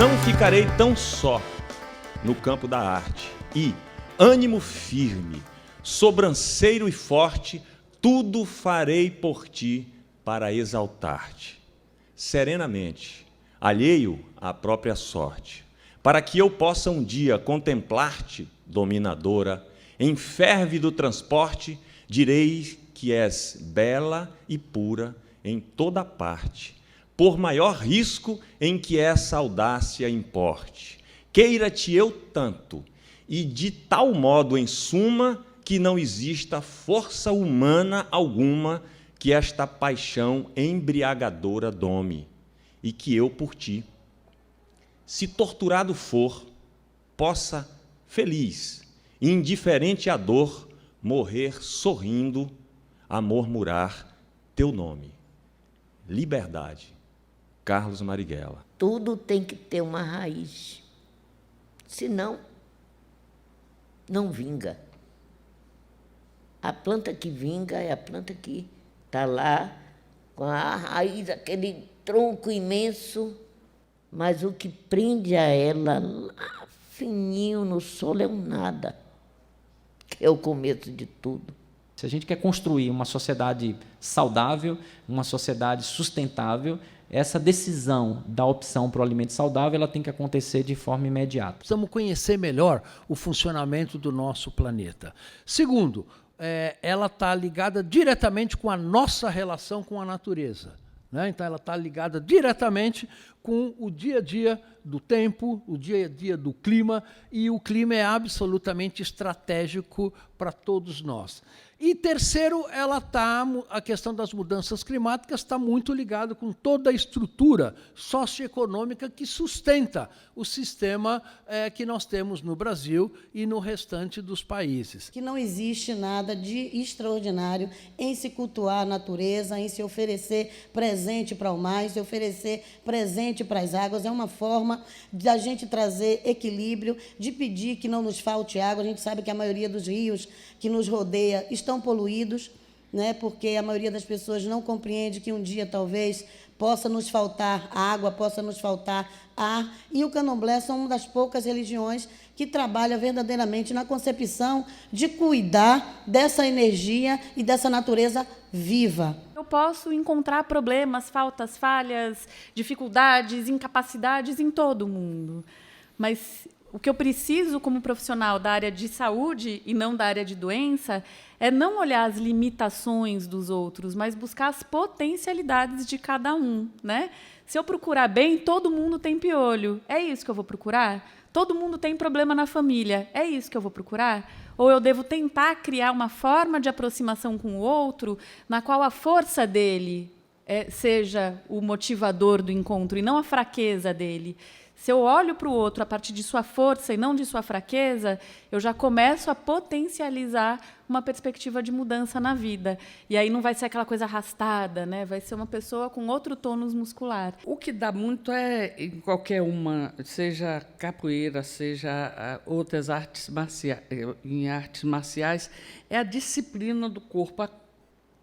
Não ficarei tão só no campo da arte e, ânimo firme, sobranceiro e forte, tudo farei por ti para exaltar-te. Serenamente, alheio à própria sorte, para que eu possa um dia contemplar-te, dominadora, em férvido transporte, direi que és bela e pura em toda parte, por maior risco em que essa audácia importe. Queira-te eu tanto, e de tal modo, em suma, que não exista força humana alguma que esta paixão embriagadora dome, e que eu por ti, se torturado for, possa, feliz, indiferente à dor, morrer sorrindo, a murmurar teu nome. Liberdade. Carlos Marighella. Tudo tem que ter uma raiz, senão não vinga. A planta que vinga é a planta que está lá, com a raiz, aquele tronco imenso, mas o que prende a ela lá fininho no solo é um nada, que é o começo de tudo. Se a gente quer construir uma sociedade saudável, uma sociedade sustentável, essa decisão da opção para o alimento saudável ela tem que acontecer de forma imediata. Precisamos conhecer melhor o funcionamento do nosso planeta. Segundo, ela está ligada diretamente com a nossa relação com a natureza, né? Então, ela está ligada diretamente com o dia a dia do tempo, o dia a dia do clima, e o clima é absolutamente estratégico para todos nós. E terceiro, a questão das mudanças climáticas está muito ligada com toda a estrutura socioeconômica que sustenta o sistema que nós temos no Brasil e no restante dos países. Que não existe nada de extraordinário em se cultuar a natureza, em se oferecer presente para o mar, em se oferecer presente para as águas. É uma forma de a gente trazer equilíbrio, de pedir que não nos falte água. A gente sabe que a maioria dos rios que nos rodeia estão poluídos, né? Porque a maioria das pessoas não compreende que um dia talvez possa nos faltar água, possa nos faltar ar. E o candomblé são uma das poucas religiões que trabalha verdadeiramente na concepção de cuidar dessa energia e dessa natureza viva. Eu posso encontrar problemas, faltas, falhas, dificuldades, incapacidades em todo mundo, mas o que eu preciso como profissional da área de saúde e não da área de doença é não olhar as limitações dos outros, mas buscar as potencialidades de cada um, né? Se eu procurar bem, todo mundo tem piolho. É isso que eu vou procurar? Todo mundo tem problema na família. É isso que eu vou procurar? Ou eu devo tentar criar uma forma de aproximação com o outro na qual a força dele seja o motivador do encontro e não a fraqueza dele? Se eu olho para o outro a partir de sua força e não de sua fraqueza, eu já começo a potencializar uma perspectiva de mudança na vida. E aí não vai ser aquela coisa arrastada, né? Vai ser uma pessoa com outro tônus muscular. O que dá muito em qualquer uma, seja capoeira, seja outras artes marciais, é a disciplina do corpo,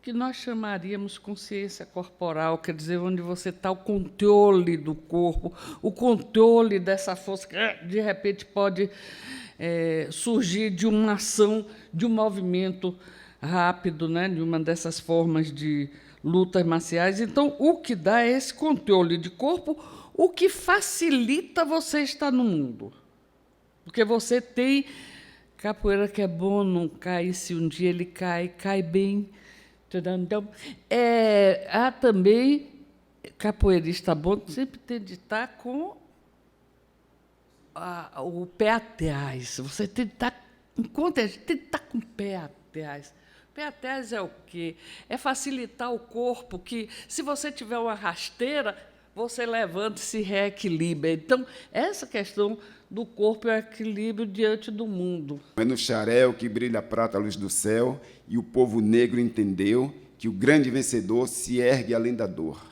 que nós chamaríamos consciência corporal, quer dizer, onde você está, o controle do corpo, o controle dessa força que, de repente, pode surgir de uma ação, de um movimento rápido, né, de uma dessas formas de lutas marciais. Então, o que dá é esse controle de corpo, o que facilita você estar no mundo. Porque você tem capoeira que é bom, não cai, se um dia ele cai bem. Então, há também capoeirista bom, sempre tem de estar com o pé atrás. Você tem de estar, enquanto a gente tem de estar com o pé atrás. O pé atrás é o quê? É facilitar o corpo, que se você tiver uma rasteira, você levanta e se reequilibra. Então, essa questão do corpo é o equilíbrio diante do mundo. É no xarel que brilha a prata, a luz do céu, e o povo negro entendeu que o grande vencedor se ergue além da dor.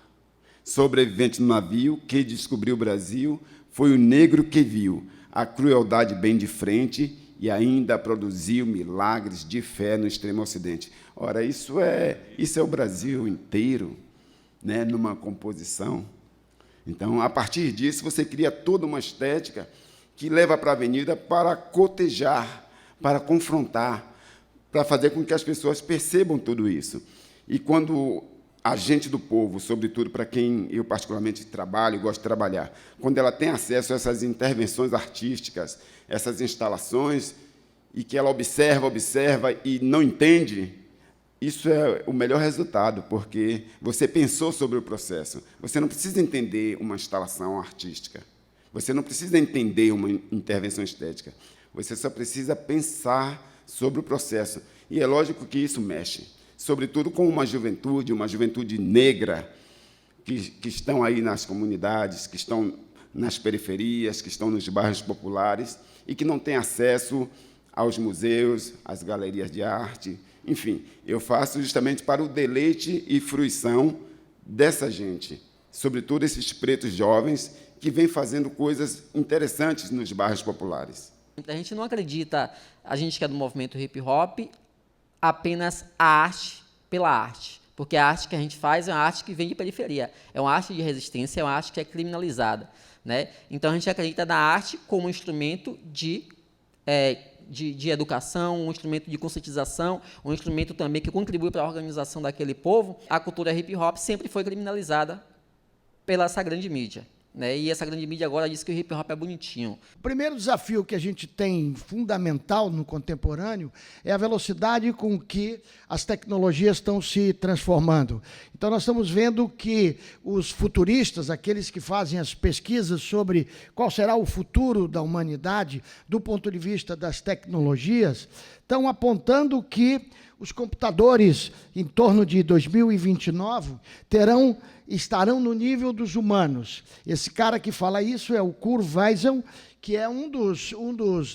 Sobrevivente no navio que descobriu o Brasil, foi o negro que viu a crueldade bem de frente e ainda produziu milagres de fé no extremo ocidente. Ora, isso é o Brasil inteiro, né, numa composição. Então, a partir disso, você cria toda uma estética que leva para a avenida para cotejar, para confrontar, para fazer com que as pessoas percebam tudo isso. E quando a gente do povo, sobretudo para quem eu particularmente trabalho e gosto de trabalhar, quando ela tem acesso a essas intervenções artísticas, essas instalações, e que ela observa e não entende, isso é o melhor resultado, porque você pensou sobre o processo. Você não precisa entender uma instalação artística, você não precisa entender uma intervenção estética, você só precisa pensar sobre o processo. E é lógico que isso mexe, sobretudo com uma juventude negra, que estão aí nas comunidades, que estão nas periferias, que estão nos bairros populares e que não têm acesso aos museus, às galerias de arte. Enfim, eu faço justamente para o deleite e fruição dessa gente, sobretudo esses pretos jovens que vêm fazendo coisas interessantes nos bairros populares. A gente não acredita, a gente que é do movimento hip-hop, apenas a arte pela arte, porque a arte que a gente faz é uma arte que vem de periferia, é uma arte de resistência, é uma arte que é criminalizada, né? Então, a gente acredita na arte como um instrumento de educação, um instrumento de conscientização, um instrumento também que contribui para a organização daquele povo. A cultura hip-hop sempre foi criminalizada pela essa grande mídia, né? E essa grande mídia agora diz que o hip-hop é bonitinho. O primeiro desafio que a gente tem fundamental no contemporâneo é a velocidade com que as tecnologias estão se transformando. Então, nós estamos vendo que os futuristas, aqueles que fazem as pesquisas sobre qual será o futuro da humanidade do ponto de vista das tecnologias, estão apontando que os computadores, em torno de 2029, estarão no nível dos humanos. Esse cara que fala isso é o Kurt Weisel, que é um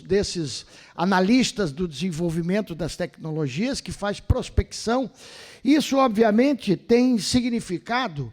desses analistas do desenvolvimento das tecnologias, que faz prospecção. Isso, obviamente, tem significado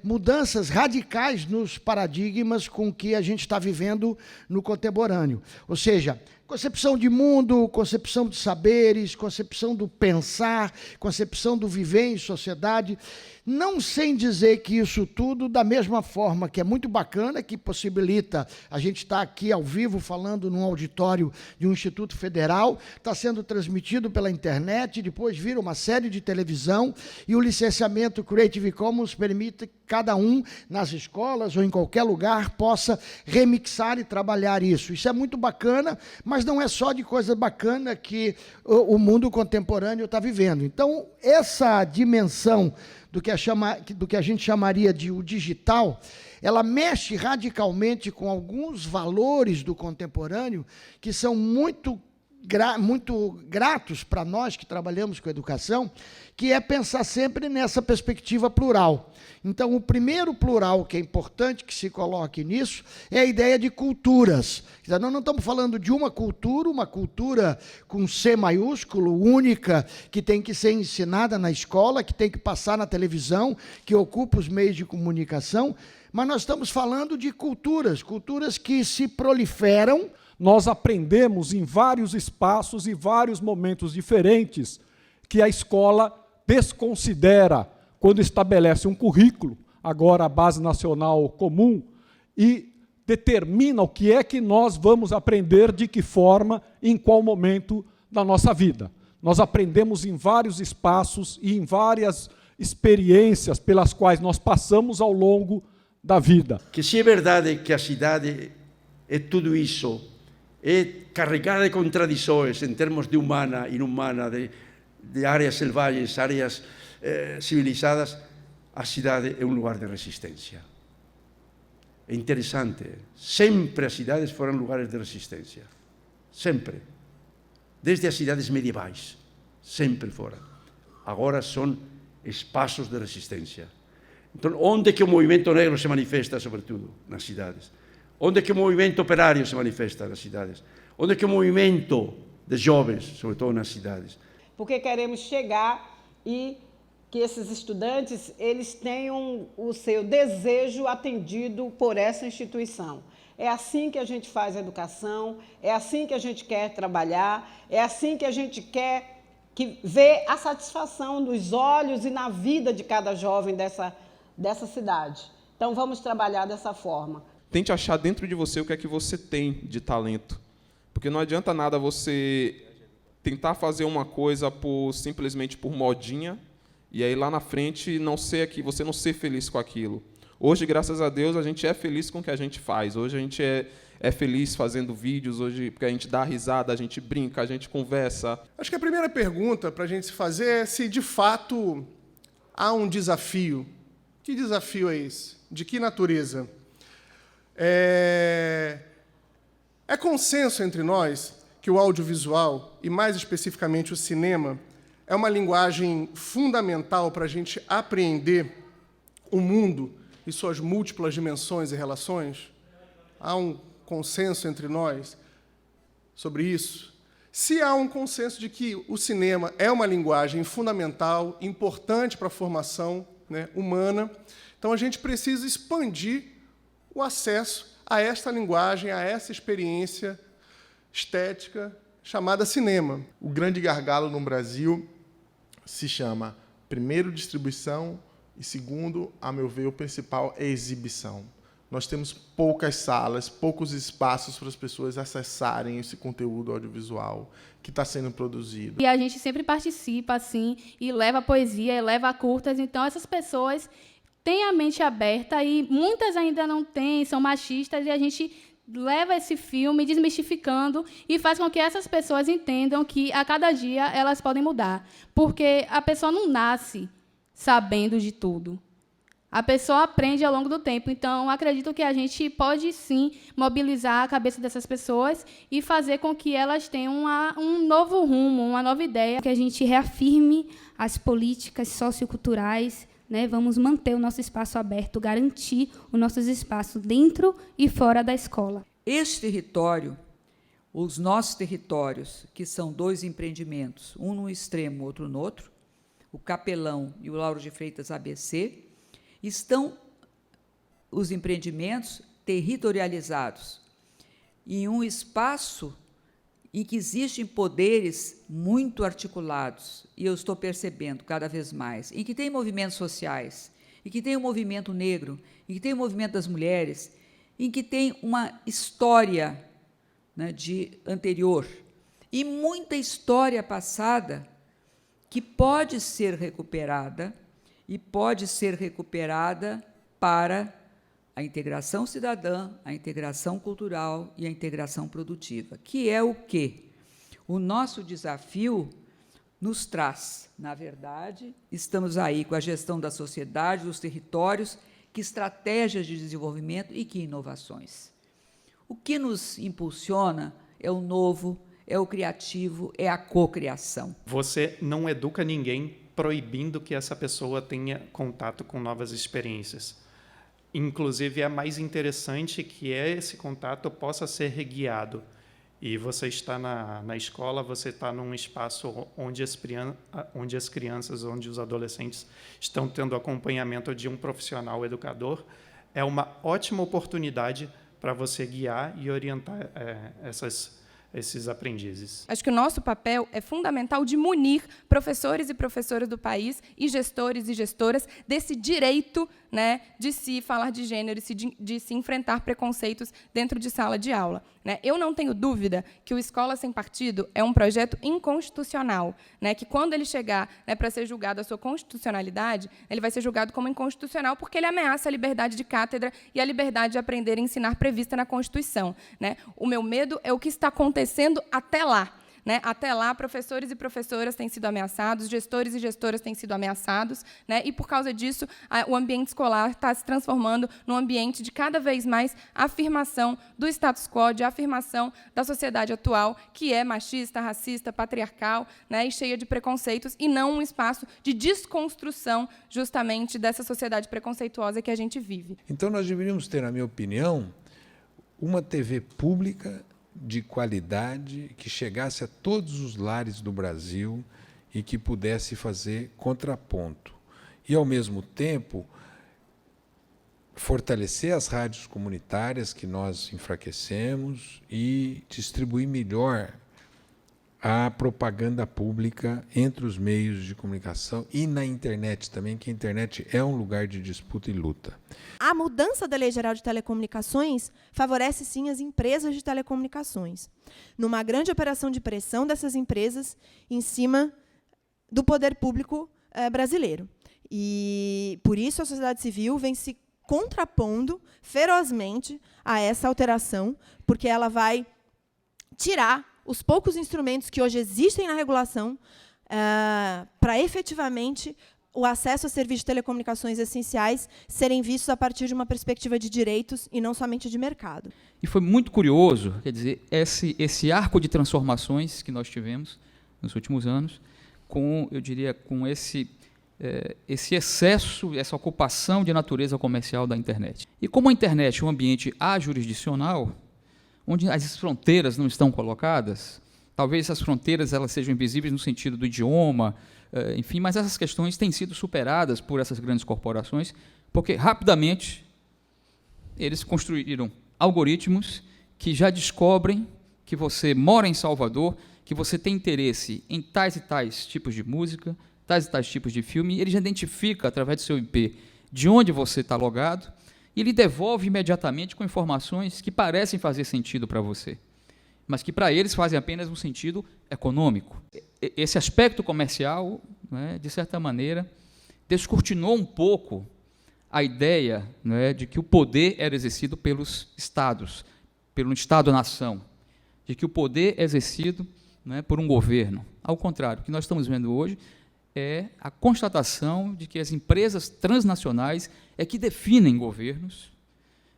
mudanças radicais nos paradigmas com que a gente está vivendo no contemporâneo. Ou seja, concepção de mundo, concepção de saberes, concepção do pensar, concepção do viver em sociedade, não sem dizer que isso tudo, da mesma forma que é muito bacana, que possibilita a gente estar aqui ao vivo falando num auditório de um Instituto Federal, está sendo transmitido pela internet, depois vira uma série de televisão, e o licenciamento Creative Commons permite que cada um, nas escolas ou em qualquer lugar, possa remixar e trabalhar isso. Isso é muito bacana, mas não é só de coisa bacana que o mundo contemporâneo está vivendo. Então, essa dimensão do que a gente chamaria de o digital, ela mexe radicalmente com alguns valores do contemporâneo que são muito gratos para nós que trabalhamos com educação, que é pensar sempre nessa perspectiva plural. Então, o primeiro plural que é importante que se coloque nisso é a ideia de culturas. Nós não estamos falando de uma cultura com C maiúsculo, única, que tem que ser ensinada na escola, que tem que passar na televisão, que ocupa os meios de comunicação, mas nós estamos falando de culturas que se proliferam. Nós aprendemos em vários espaços e vários momentos diferentes que a escola desconsidera quando estabelece um currículo, agora a Base Nacional Comum, e determina o que é que nós vamos aprender, de que forma, em qual momento da nossa vida. Nós aprendemos em vários espaços e em várias experiências pelas quais nós passamos ao longo da vida. Que se é verdade que a cidade é tudo isso, é carregada de contradições em termos de humana, inhumana, de áreas selvagens, áreas civilizadas, a cidade é um lugar de resistência. É interessante, sempre as cidades foram lugares de resistência, sempre. Desde as cidades medievais, sempre foram. Agora são espaços de resistência. Então, onde que o movimento negro se manifesta, sobretudo? Nas cidades. Onde que o movimento operário se manifesta? Nas cidades. Onde que o movimento de jovens, sobretudo nas cidades? Porque queremos chegar e que esses estudantes eles tenham o seu desejo atendido por essa instituição. É assim que a gente faz a educação, é assim que a gente quer trabalhar, é assim que a gente quer ver a satisfação nos olhos e na vida de cada jovem dessa cidade. Então, vamos trabalhar dessa forma. Tente achar dentro de você o que é que você tem de talento. Porque não adianta nada você tentar fazer uma coisa simplesmente por modinha, e aí lá na frente você não ser feliz com aquilo. Hoje, graças a Deus, a gente é feliz com o que a gente faz. Hoje a gente é feliz fazendo vídeos, hoje porque a gente dá risada, a gente brinca, a gente conversa. Acho que a primeira pergunta para a gente se fazer é se, de fato, há um desafio. Que desafio é esse? De que natureza? É consenso entre nós que o audiovisual, e mais especificamente o cinema, é uma linguagem fundamental para a gente apreender o mundo e suas múltiplas dimensões e relações? Há um consenso entre nós sobre isso? Se há um consenso de que o cinema é uma linguagem fundamental, importante para a formação, né, humana, então a gente precisa expandir o acesso a esta linguagem, a essa experiência estética chamada cinema. O grande gargalo no Brasil se chama, primeiro, distribuição, e segundo, a meu ver, o principal é exibição. Nós temos poucas salas, poucos espaços para as pessoas acessarem esse conteúdo audiovisual que está sendo produzido. E a gente sempre participa, assim, e leva poesia, e leva curtas, então essas pessoas têm a mente aberta e muitas ainda não têm, são machistas, e a gente leva esse filme desmistificando e faz com que essas pessoas entendam que a cada dia elas podem mudar, porque a pessoa não nasce sabendo de tudo. A pessoa aprende ao longo do tempo. Então, acredito que a gente pode, sim, mobilizar a cabeça dessas pessoas e fazer com que elas tenham um novo rumo, uma nova ideia. Que a gente reafirme as políticas socioculturais, né? Vamos manter o nosso espaço aberto, garantir os nossos espaços dentro e fora da escola. Este território, os nossos territórios, que são 2 empreendimentos, um no extremo, outro no outro, o Capelão e o Lauro de Freitas ABC, estão os empreendimentos territorializados em um espaço em que existem poderes muito articulados, e eu estou percebendo cada vez mais, em que tem movimentos sociais, em que tem o movimento negro, em que tem o movimento das mulheres, em que tem uma história, né, de anterior, e muita história passada que pode ser recuperada, e pode ser recuperada para a integração cidadã, a integração cultural e a integração produtiva, que é o quê? O nosso desafio nos traz, na verdade, estamos aí com a gestão da sociedade, dos territórios, que estratégias de desenvolvimento e que inovações. O que nos impulsiona é o novo, é o criativo, é a cocriação. Você não educa ninguém proibindo que essa pessoa tenha contato com novas experiências. Inclusive, é mais interessante que esse contato possa ser guiado. E você está na escola, você está num espaço onde as crianças, onde os adolescentes estão tendo acompanhamento de um profissional educador. É uma ótima oportunidade para você guiar e orientar esses aprendizes. Acho que o nosso papel é fundamental de munir professores e professoras do país e gestores e gestoras desse direito, né, de se falar de gênero e de se enfrentar preconceitos dentro de sala de aula. Né? Eu não tenho dúvida que o Escola Sem Partido é um projeto inconstitucional, né, que, quando ele chegar, né, para ser julgado a sua constitucionalidade, ele vai ser julgado como inconstitucional porque ele ameaça a liberdade de cátedra e a liberdade de aprender e ensinar prevista na Constituição. Né? O meu medo é o que está acontecendo até lá. Né? Até lá, professores e professoras têm sido ameaçados, gestores e gestoras têm sido ameaçados, né? E, por causa disso, o ambiente escolar está se transformando num ambiente de cada vez mais afirmação do status quo, de afirmação da sociedade atual, que é machista, racista, patriarcal, né? E cheia de preconceitos, e não um espaço de desconstrução, justamente, dessa sociedade preconceituosa que a gente vive. Então, nós deveríamos ter, na minha opinião, uma TV pública de qualidade, que chegasse a todos os lares do Brasil e que pudesse fazer contraponto. E, ao mesmo tempo, fortalecer as rádios comunitárias que nós enfraquecemos e distribuir melhor a propaganda pública entre os meios de comunicação e na internet também, que a internet é um lugar de disputa e luta. A mudança da Lei Geral de Telecomunicações favorece, sim, as empresas de telecomunicações, numa grande operação de pressão dessas empresas em cima do poder público brasileiro. E, por isso, a sociedade civil vem se contrapondo ferozmente a essa alteração, porque ela vai tirar os poucos instrumentos que hoje existem na regulação para, efetivamente, o acesso a serviços de telecomunicações essenciais serem vistos a partir de uma perspectiva de direitos e não somente de mercado. E foi muito curioso, quer dizer, esse arco de transformações que nós tivemos nos últimos anos, com, eu diria, com esse excesso, essa ocupação de natureza comercial da internet. E como a internet é um ambiente ajurisdicional, onde as fronteiras não estão colocadas, talvez essas fronteiras elas sejam invisíveis no sentido do idioma, enfim, mas essas questões têm sido superadas por essas grandes corporações, porque rapidamente eles construíram algoritmos que já descobrem que você mora em Salvador, que você tem interesse em tais e tais tipos de música, tais e tais tipos de filme, ele já identifica, através do seu IP, de onde você está logado, e lhe devolve imediatamente com informações que parecem fazer sentido para você, mas que para eles fazem apenas um sentido econômico. Esse aspecto comercial, né, de certa maneira, descortinou um pouco a ideia, né, de que o poder era exercido pelos estados, pelo Estado-nação, de que o poder é exercido, né, por um governo. Ao contrário, o que nós estamos vendo hoje é a constatação de que as empresas transnacionais é que definem governos,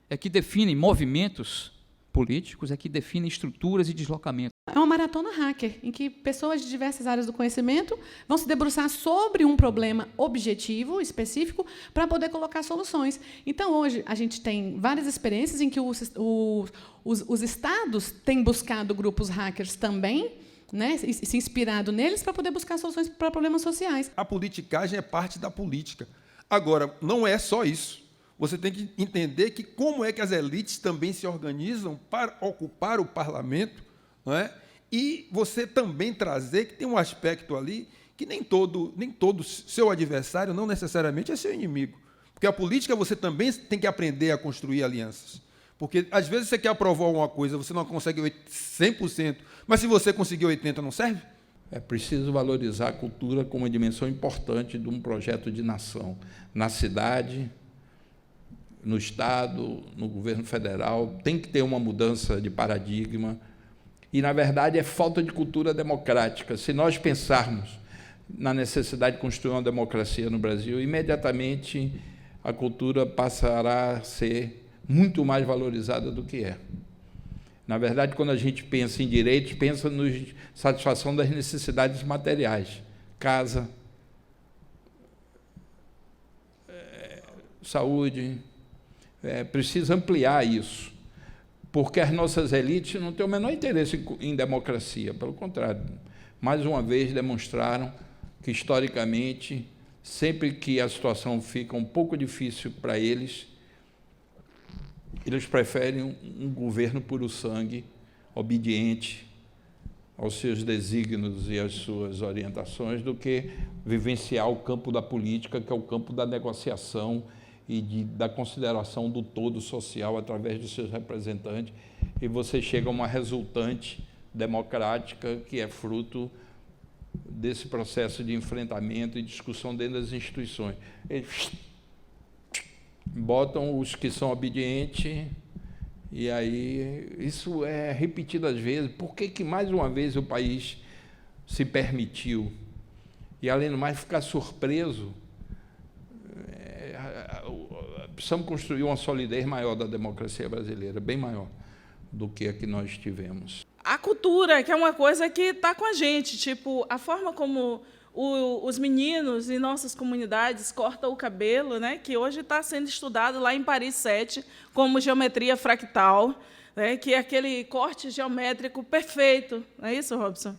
é que definem movimentos políticos, é que definem estruturas e deslocamentos. É uma maratona hacker, em que pessoas de diversas áreas do conhecimento vão se debruçar sobre um problema objetivo, específico, para poder colocar soluções. Então, hoje, a gente tem várias experiências em que os estados têm buscado grupos hackers também, né, e se inspirado neles para poder buscar soluções para problemas sociais. A politicagem é parte da política. Agora, não é só isso. Você tem que entender que como é que as elites também se organizam para ocupar o parlamento, não é? E você também trazer que tem um aspecto ali que nem todo seu adversário não necessariamente é seu inimigo. Porque a política você também tem que aprender a construir alianças. Porque, às vezes, você quer aprovar alguma coisa, você não consegue 100%, mas se você conseguir 80%, não serve? É preciso valorizar a cultura como uma dimensão importante de um projeto de nação. Na cidade, no Estado, no governo federal, tem que ter uma mudança de paradigma. E, na verdade, é falta de cultura democrática. Se nós pensarmos na necessidade de construir uma democracia no Brasil, imediatamente a cultura passará a ser muito mais valorizada do que é. Na verdade, quando a gente pensa em direitos, pensa na satisfação das necessidades materiais. Casa, saúde. Precisa ampliar isso, porque as nossas elites não têm o menor interesse em democracia. Pelo contrário, mais uma vez demonstraram que, historicamente, sempre que a situação fica um pouco difícil para eles preferem um governo puro sangue, obediente aos seus desígnios e às suas orientações, do que vivenciar o campo da política, que é o campo da negociação e da consideração do todo social através dos seus representantes, e você chega a uma resultante democrática que é fruto desse processo de enfrentamento e discussão dentro das instituições. Eles botam os que são obedientes, e aí isso é repetido às vezes. Por que mais uma vez o país se permitiu? E, além do mais, ficar surpreso, precisamos construir uma solidez maior da democracia brasileira, bem maior do que a que nós tivemos. A cultura, que é uma coisa que está com a gente, tipo, a forma como os meninos em nossas comunidades cortam o cabelo, né, que hoje está sendo estudado lá em Paris 7 como geometria fractal, né, que é aquele corte geométrico perfeito. Não é isso, Robson?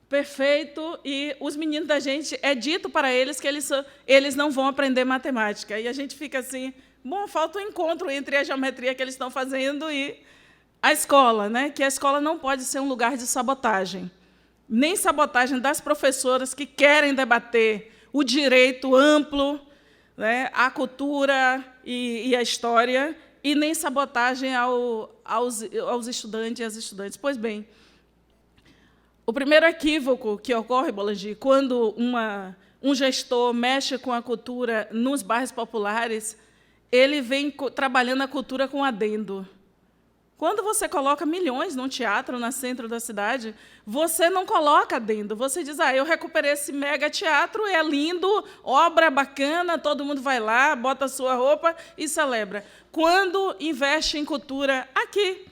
Perfeito, e os meninos da gente, é dito para eles que eles não vão aprender matemática. E a gente fica assim, bom, falta um encontro entre a geometria que eles estão fazendo e a escola, né? Que a escola não pode ser um lugar de sabotagem. nem sabotagem das professoras que querem debater o direito amplo, né, à cultura e à história, e nem sabotagem aos estudantes e às estudantes. Pois bem, o primeiro equívoco que ocorre, Bolangi, quando um gestor mexe com a cultura nos bairros populares, ele vem trabalhando a cultura com adendo. Quando você coloca milhões num teatro no centro da cidade, você não coloca adendo. Você diz, eu recuperei esse mega teatro, é lindo, obra bacana, todo mundo vai lá, bota a sua roupa e celebra. Quando investe em cultura aqui,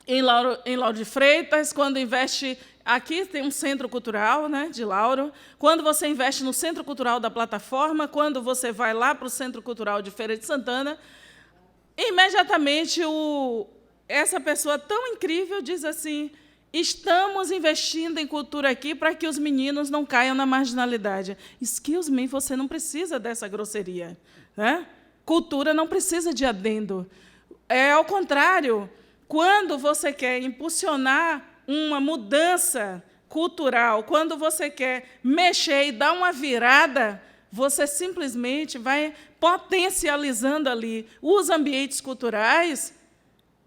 em Lauro de Freitas, quando investe... Aqui tem um centro cultural, né, de Lauro. Quando você investe no Centro Cultural da Plataforma, quando você vai lá para o Centro Cultural de Feira de Santana, imediatamente essa pessoa tão incrível diz assim, estamos investindo em cultura aqui para que os meninos não caiam na marginalidade. Excuse me, você não precisa dessa grosseria, né? Cultura não precisa de adendo. É ao contrário, quando você quer impulsionar uma mudança cultural, quando você quer mexer e dar uma virada, você simplesmente vai potencializando ali os ambientes culturais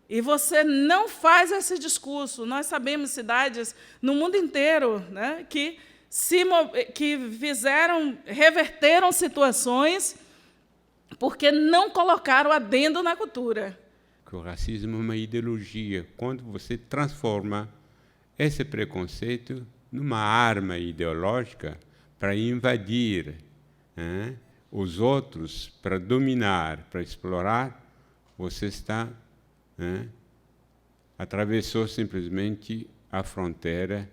e você não faz esse discurso. Nós sabemos cidades no mundo inteiro, né, que reverteram situações porque não colocaram adendo na cultura. O racismo é uma ideologia. Quando você transforma esse preconceito numa arma ideológica para invadir os outros, para dominar, para explorar, você atravessou simplesmente a fronteira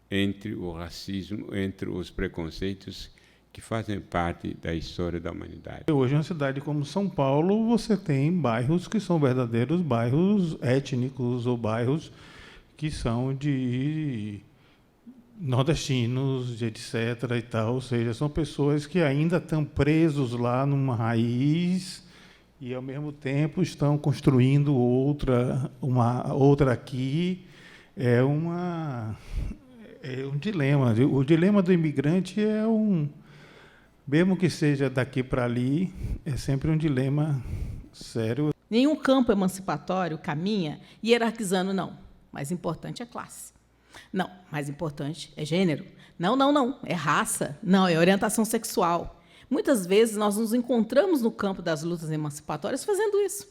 entre o racismo, entre os preconceitos que fazem parte da história da humanidade. Hoje, em uma cidade como São Paulo, você tem bairros que são verdadeiros bairros étnicos ou bairros que são de nordestinos, de etc. e tal, ou seja, são pessoas que ainda estão presos lá numa raiz e, ao mesmo tempo, estão construindo uma outra aqui. É um dilema. O dilema do imigrante é mesmo que seja daqui para ali, é sempre um dilema sério. Nenhum campo emancipatório caminha hierarquizando, não. Mais importante é classe. Não, mais importante é gênero. Não, não, não, é raça. Não, é orientação sexual. Muitas vezes nós nos encontramos no campo das lutas emancipatórias fazendo isso.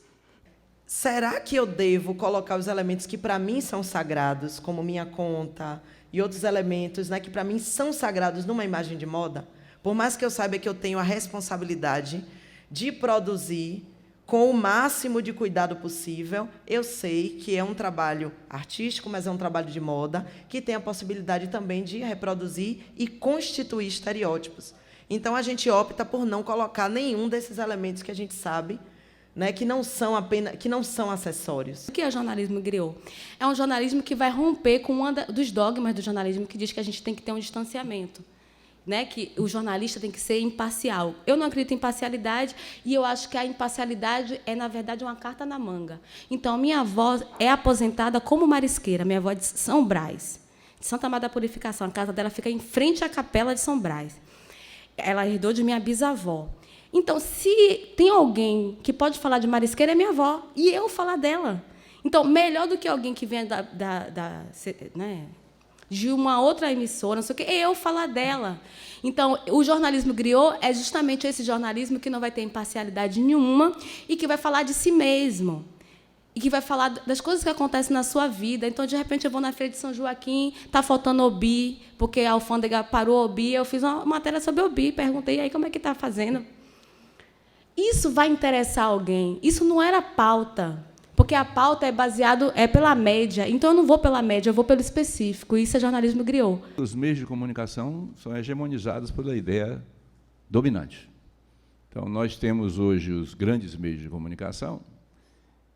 Será que eu devo colocar os elementos que para mim são sagrados, como minha conta e outros elementos, né, que para mim são sagrados numa imagem de moda? Por mais que eu saiba que eu tenho a responsabilidade de produzir com o máximo de cuidado possível, eu sei que é um trabalho artístico, mas é um trabalho de moda, que tem a possibilidade também de reproduzir e constituir estereótipos. Então, a gente opta por não colocar nenhum desses elementos que a gente sabe, né, que não são acessórios. O que é o jornalismo griot? É um jornalismo que vai romper com um dos dogmas do jornalismo que diz que a gente tem que ter um distanciamento. Né, que o jornalista tem que ser imparcial. Eu não acredito em imparcialidade e eu acho que a imparcialidade é, na verdade, uma carta na manga. Então, a minha avó é aposentada como marisqueira, minha avó é de São Brás, de Santa Maria da Purificação. A casa dela fica em frente à capela de São Brás. Ela herdou de minha bisavó. Então, se tem alguém que pode falar de marisqueira, é minha avó, e eu falar dela. Então, melhor do que alguém que venha né, de uma outra emissora, não sei o quê, é eu falar dela. Então, o jornalismo griot é justamente esse jornalismo que não vai ter imparcialidade nenhuma e que vai falar de si mesmo. E que vai falar das coisas que acontecem na sua vida. Então, de repente, eu vou na Feira de São Joaquim, está faltando OBI, porque a alfândega parou OBI, eu fiz uma matéria sobre OBI, perguntei aí como é que está fazendo. Isso vai interessar alguém. Isso não era pauta. Porque a pauta é baseada pela média. Então, eu não vou pela média, eu vou pelo específico. Isso é jornalismo griot. Os meios de comunicação são hegemonizados pela ideia dominante. Então, nós temos hoje os grandes meios de comunicação,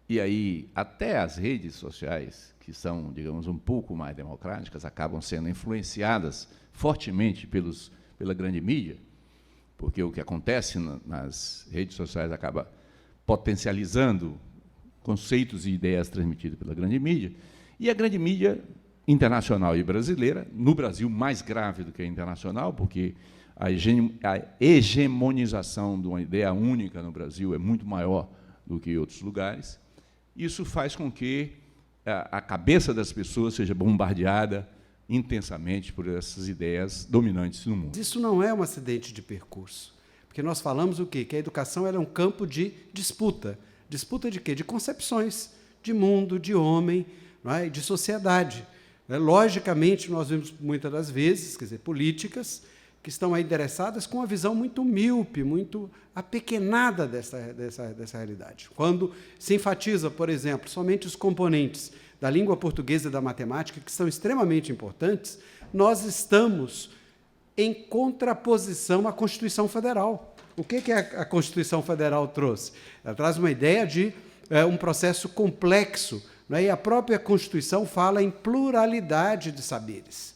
e aí até as redes sociais, que são, digamos, um pouco mais democráticas, acabam sendo influenciadas fortemente pela grande mídia, porque o que acontece nas redes sociais acaba potencializando conceitos e ideias transmitidas pela grande mídia, e a grande mídia internacional e brasileira, no Brasil mais grave do que a internacional, porque a hegemonização de uma ideia única no Brasil é muito maior do que em outros lugares. Isso faz com que a cabeça das pessoas seja bombardeada intensamente por essas ideias dominantes no mundo. Isso não é um acidente de percurso, porque nós falamos o quê? Que a educação ela é um campo de disputa. Disputa de quê? De concepções, de mundo, de homem, não é? De sociedade. Logicamente, nós vemos muitas das vezes, quer dizer, políticas que estão aí endereçadas com uma visão muito míope, muito apequenada dessa realidade. Quando se enfatiza, por exemplo, somente os componentes da língua portuguesa e da matemática, que são extremamente importantes, nós estamos em contraposição à Constituição Federal. O que a Constituição Federal trouxe? Ela traz uma ideia de um processo complexo, né? E a própria Constituição fala em pluralidade de saberes.